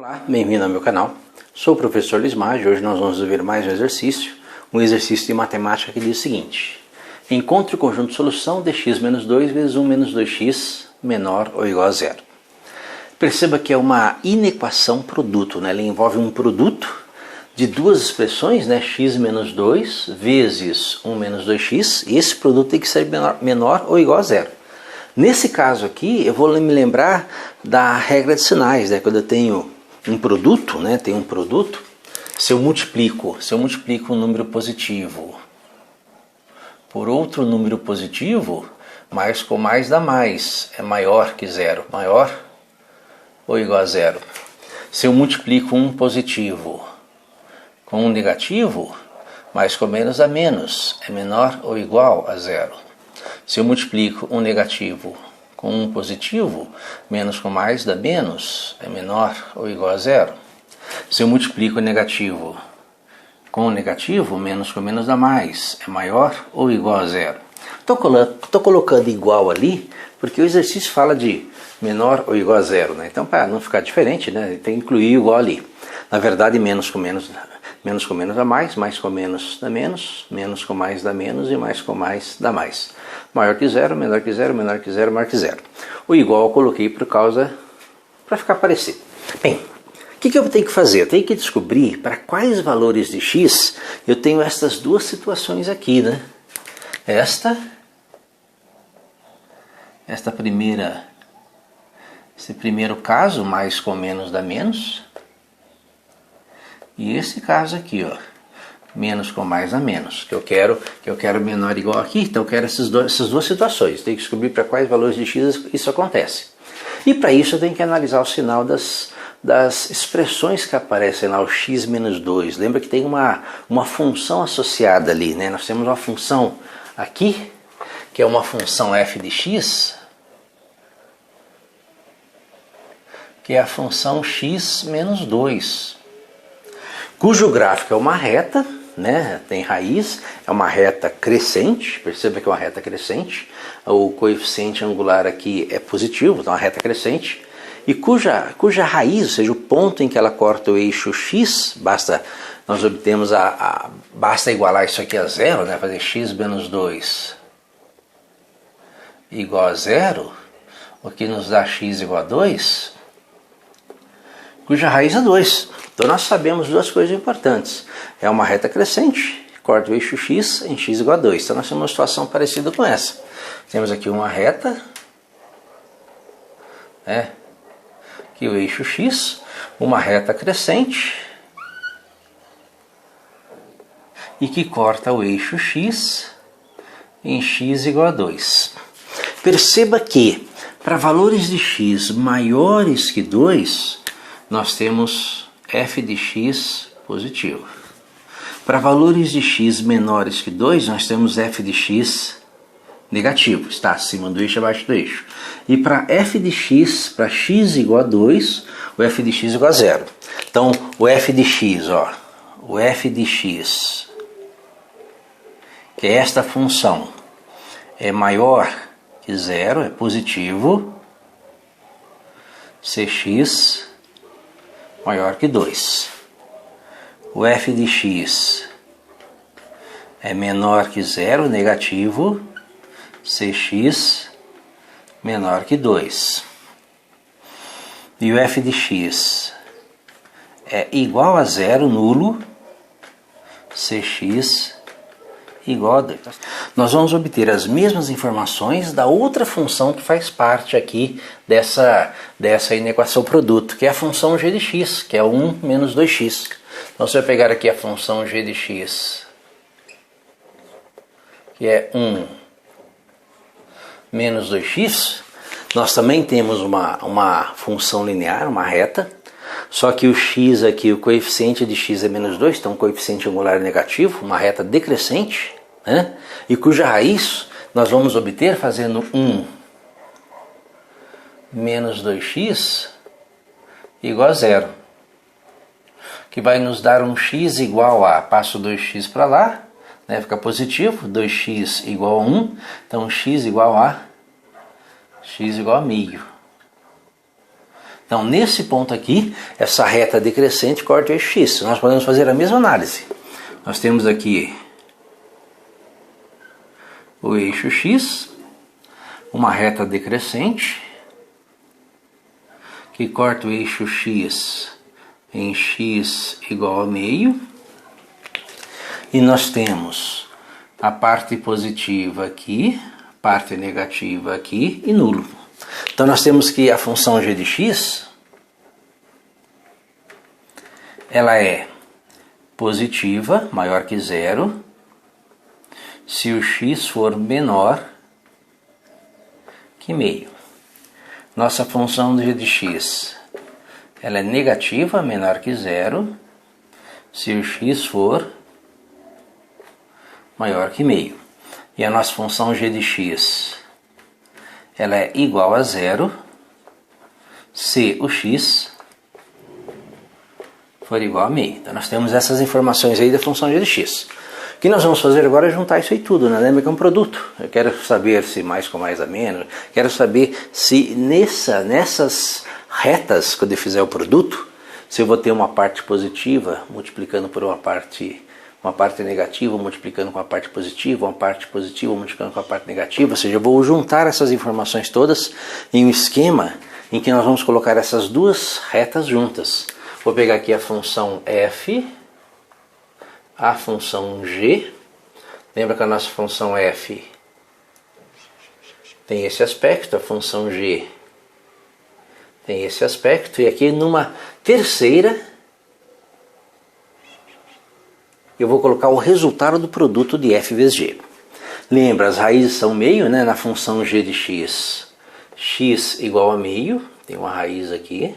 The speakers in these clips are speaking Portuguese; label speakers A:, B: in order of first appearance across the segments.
A: Olá, bem-vindo ao meu canal. Sou o professor Luiz Maggi. Hoje nós vamos ver mais um exercício de matemática que diz o seguinte: encontre o conjunto de solução de x menos 2 vezes 1 menos 2x menor ou igual a zero. Perceba que é uma inequação produto, né? Ela envolve um produto de duas expressões, né? X menos 2 vezes 1 menos 2x, e esse produto tem que ser menor ou igual a zero. Nesse caso aqui, eu vou me lembrar da regra de sinais, né? Quando eu tenho um produto, né? Tem um produto, se eu multiplico um número positivo por outro número positivo, mais com mais dá mais, é maior que zero, maior ou igual a zero. Se eu multiplico um positivo com um negativo, mais com menos dá menos, é menor ou igual a zero. Se eu multiplico um negativo com um positivo, menos com mais dá menos, é menor ou igual a zero. Se eu multiplico o negativo com o negativo, menos com menos dá mais, é maior ou igual a zero. Estou colocando igual ali, porque o exercício fala de menor ou igual a zero, né? Então, para não ficar diferente, né, tem que incluir igual ali. Na verdade, menos com menos dá mais com menos dá menos com mais dá menos e mais com mais dá mais. Maior que zero, menor que zero, menor que zero, maior que zero. O igual eu coloquei para ficar parecido. Bem, o que eu tenho que fazer? Eu tenho que descobrir para quais valores de x eu tenho estas duas situações aqui, né? Esse primeiro caso, mais com menos dá menos. E esse caso aqui, ó, menos com mais dá menos, que eu quero menor igual aqui, então eu quero essas duas situações. Tenho que descobrir para quais valores de x isso acontece. E para isso eu tenho que analisar o sinal das expressões que aparecem lá, o x menos 2. Lembra que tem uma função associada ali, né? Nós temos uma função aqui, que é uma função f de x, que é a função x menos 2, cujo gráfico é uma reta, né? Tem raiz, é uma reta crescente, perceba que é uma reta crescente, o coeficiente angular aqui é positivo, então é uma reta crescente, e cuja raiz, ou seja, o ponto em que ela corta o eixo x, basta igualar isso aqui a zero, né? Fazer x menos 2 igual a zero, o que nos dá x igual a 2, cuja raiz é 2. Então nós sabemos duas coisas importantes. É uma reta crescente, corta o eixo x em x igual a 2. Então nós temos uma situação parecida com essa. Temos aqui uma reta, né? Aqui o eixo x, uma reta crescente, e que corta o eixo x em x igual a 2. Perceba que para valores de x maiores que 2, nós temos f de x positivo. Para valores de x menores que 2, nós temos f de x negativo, está acima do eixo, abaixo do eixo. E para f de x, para x igual a 2, o f de x igual a zero. Então, o f de x, que é esta função, é maior que zero, é positivo, cx maior que 2. O f de x é menor que zero, negativo, cx menor que 2. E o f de x é igual a zero, nulo, cx igual a 2. Nós vamos obter as mesmas informações da outra função que faz parte aqui dessa inequação produto, que é a função g de x, que é 1 menos 2x. Então, se eu pegar aqui a função g de x, que é 1 menos 2x, nós também temos uma função linear, uma reta, só que o x aqui, o coeficiente de x é menos 2, então o coeficiente angular é negativo, uma reta decrescente, né? E cuja raiz nós vamos obter fazendo 1 menos 2x igual a zero, que vai nos dar um x igual a, passo 2x para lá, né? Fica positivo, 2x igual a 1, então x igual a meio. Então, nesse ponto aqui, essa reta decrescente corta o eixo x. Nós podemos fazer a mesma análise. Nós temos aqui o eixo x, uma reta decrescente, que corta o eixo x em x igual a meio. E nós temos a parte positiva aqui, parte negativa aqui e nulo. Então nós temos que a função g de x, ela é positiva, maior que zero, se o x for menor que meio. Nossa função g de x, ela é negativa, menor que zero, se o x for maior que meio. E a nossa função g de x, ela é igual a zero se o x for igual a meio. Então nós temos essas informações aí da função g de x. O que nós vamos fazer agora é juntar isso aí tudo, né? Lembra que é um produto. Eu quero saber se mais com mais dá menos. Quero saber se nessas retas, quando eu fizer o produto, se eu vou ter uma parte positiva multiplicando por uma parte negativa multiplicando com a parte positiva, uma parte positiva multiplicando com a parte negativa, ou seja, eu vou juntar essas informações todas em um esquema em que nós vamos colocar essas duas retas juntas. Vou pegar aqui a função f, a função g, lembra que a nossa função f tem esse aspecto, a função g tem esse aspecto, e aqui numa terceira eu vou colocar o resultado do produto de f vezes g. Lembra, as raízes são meio, né? Na função g de x, x igual a meio, tem uma raiz aqui.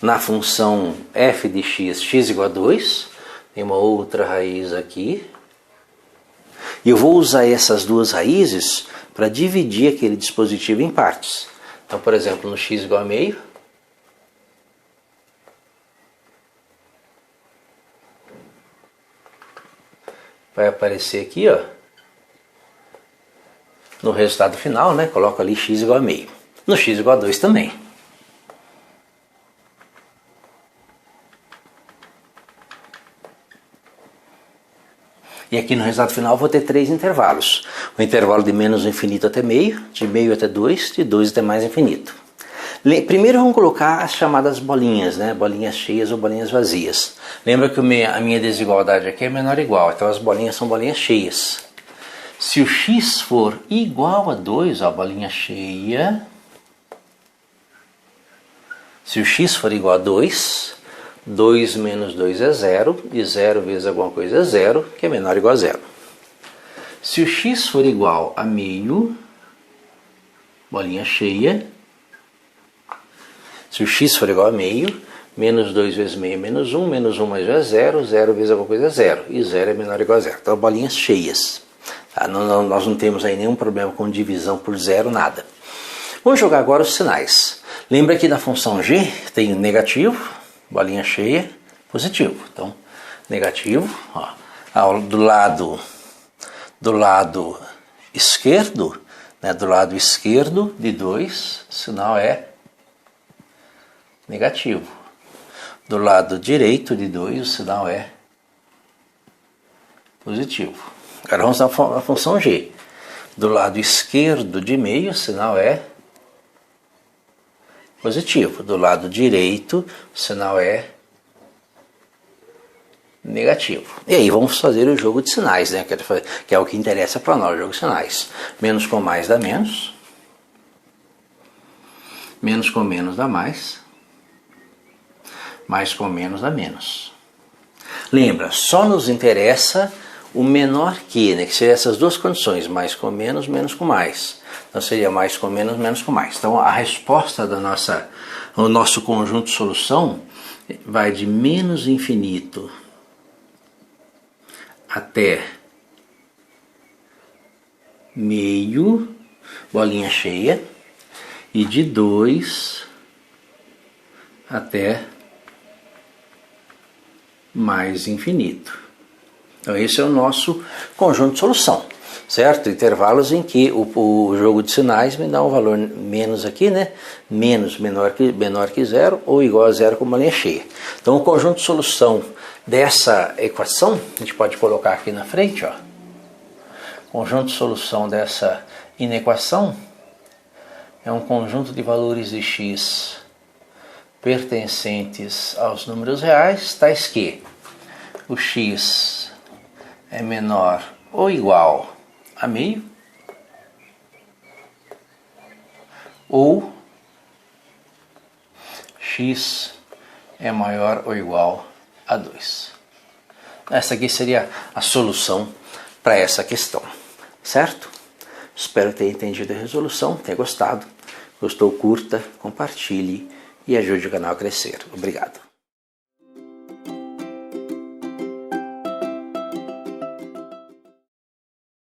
A: Na função f de x, x igual a 2, tem uma outra raiz aqui. E eu vou usar essas duas raízes para dividir aquele dispositivo em partes. Então, por exemplo, no x igual a meio, vai aparecer aqui, ó, no resultado final, né? Coloco ali x igual a meio. No x igual a 2 também. E aqui no resultado final eu vou ter 3 intervalos. O intervalo de menos infinito até meio, de meio até 2, de 2 até mais infinito. Primeiro vamos colocar as chamadas bolinhas, né? Bolinhas cheias ou bolinhas vazias. Lembra que a minha desigualdade aqui é menor ou igual, então as bolinhas são bolinhas cheias. Se o x for igual a 2, ó, a bolinha cheia. Se o x for igual a 2, 2 menos 2 é 0, e 0 vezes alguma coisa é 0, que é menor ou igual a 0. Se o x for igual a meio, bolinha cheia. Se o x for igual a meio, menos 2 vezes meio é menos 1, menos 1 mais 1 é 0, 0 vezes alguma coisa é 0, e 0 é menor ou igual a 0. Então, bolinhas cheias. Tá? Nós não temos aí nenhum problema com divisão por zero, nada. Vamos jogar agora os sinais. Lembra que na função g tem negativo, bolinha cheia, positivo. Então, negativo, ó, do lado esquerdo, né, do lado esquerdo de 2, o sinal é negativo. Do lado direito de 2, o sinal é positivo. Agora vamos à função g. Do lado esquerdo de meio, o sinal é positivo. Do lado direito, o sinal é negativo. E aí vamos fazer o jogo de sinais, né? Que é o que interessa para nós, o jogo de sinais. Menos com mais dá menos. Menos com menos dá mais. Mais com menos dá menos. Lembra, só nos interessa o menor que, né? Que seria essas duas condições, mais com menos, menos com mais. Então seria mais com menos, menos com mais. Então a resposta do nosso conjunto de solução vai de menos infinito até meio, bolinha cheia, e de 2 até mais infinito. Então esse é o nosso conjunto de solução. certo? Intervalos em que o jogo de sinais me dá um valor menos aqui, né? Menos menor que zero ou igual a zero com uma linha cheia. Então o conjunto de solução dessa equação, a gente pode colocar aqui na frente, ó. Conjunto de solução dessa inequação é um conjunto de valores de x pertencentes aos números reais, tais que o x é menor ou igual a meio, ou x é maior ou igual a 2. Essa aqui seria a solução para essa questão, certo? Espero ter entendido a resolução, ter gostado. Gostou, curta, compartilhe e ajude o canal a crescer. Obrigado.